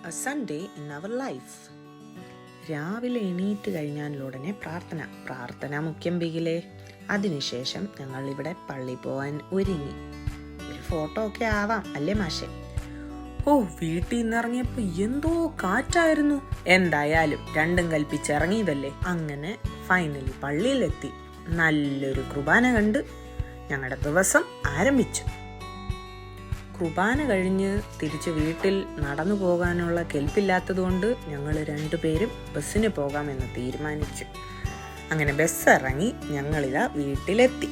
A Sunday in our life. രാവിലെ എണീറ്റ് കഴിഞ്ഞാലുടനെ പ്രാർത്ഥന മുഖ്യം ബിഗിലേ. അതിനുശേഷം ഞങ്ങൾ ഇവിടെ പള്ളി പോവാൻ ഒരുങ്ങി. ഒരു ഫോട്ടോ ഒക്കെ ആവാം അല്ലേ മാഷെ? വീട്ടിൽ നിന്നിറങ്ങിയപ്പോ എന്തോ കാറ്റായിരുന്നു. എന്തായാലും രണ്ടും കൽപ്പിച്ചിറങ്ങിയതല്ലേ. അങ്ങനെ ഫൈനലി പള്ളിയിലെത്തി. നല്ലൊരു കുർബാന കണ്ട് ഞങ്ങളുടെ ദിവസം ആരംഭിച്ചു. കുർബാന കഴിഞ്ഞ് തിരിച്ച് വീട്ടിൽ നടന്നു പോകാനുള്ള കെൽപ്പില്ലാത്തതുകൊണ്ട് ഞങ്ങൾ രണ്ടുപേരും ബസ്സിന് പോകാമെന്ന് തീരുമാനിച്ചു. അങ്ങനെ ബസ് ഇറങ്ങി ഞങ്ങളിതാ വീട്ടിലെത്തി.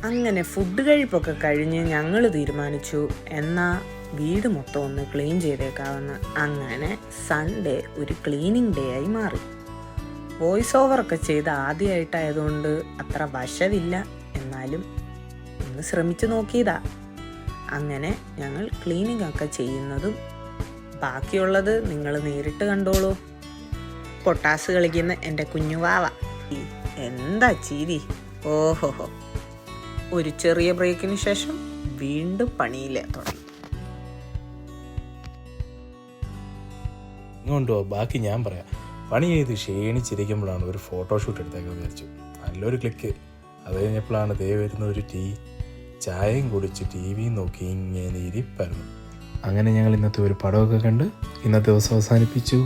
അങ്ങനെ ഫുഡ് കഴിപ്പൊക്കെ കഴിഞ്ഞ് ഞങ്ങൾ തീരുമാനിച്ചു എന്നാ വീട് മൊത്തം ഒന്ന് ക്ലീൻ ചെയ്തേക്കാമെന്ന്. അങ്ങനെ സൺഡേ ഒരു ക്ലീനിങ് ഡേ ആയി മാറി. വോയിസ് ഓവറൊക്കെ ചെയ്ത് ആദ്യമായിട്ടായതുകൊണ്ട് അത്ര വശമില്ല, എന്നാലും ഒന്ന് ശ്രമിച്ചു നോക്കിയതാ. അങ്ങനെ ഞങ്ങൾ ക്ലീനിങ് ഒക്കെ ചെയ്യുന്നതും ബാക്കിയുള്ളത് നിങ്ങൾ നേരിട്ട് കണ്ടോളൂ. പൊട്ടാസ് കളിക്കുന്ന എൻ്റെ കുഞ്ഞുവാവ എന്താ ചിരി! ഓഹോഹോ. ഒരു ചെറിയ ബ്രേക്കിന് ശേഷം വീണ്ടും പണിയിലെ തുടങ്ങി. ഇങ്ങോട്ടോ, ബാക്കി ഞാൻ പറയാം. പണി ചെയ്ത് ക്ഷീണിച്ചിരിക്കുമ്പോഴാണ് ഒരു ഫോട്ടോഷൂട്ട് എടുത്തേക്കാൻ വിചാരിച്ചു. നല്ലൊരു ക്ലിക്ക്. അത് കഴിഞ്ഞപ്പോഴാണ് ദേ വരുന്ന ഒരു ചായയും കുടിച്ച് ടി വിയും നോക്കി ഇങ്ങനെ ഇരിപ്പായിരുന്നു. അങ്ങനെ ഞങ്ങൾ ഇന്നത്തെ ഒരു പടമൊക്കെ കണ്ട് ഇന്നത്തെ ദിവസം അവസാനിപ്പിച്ചു.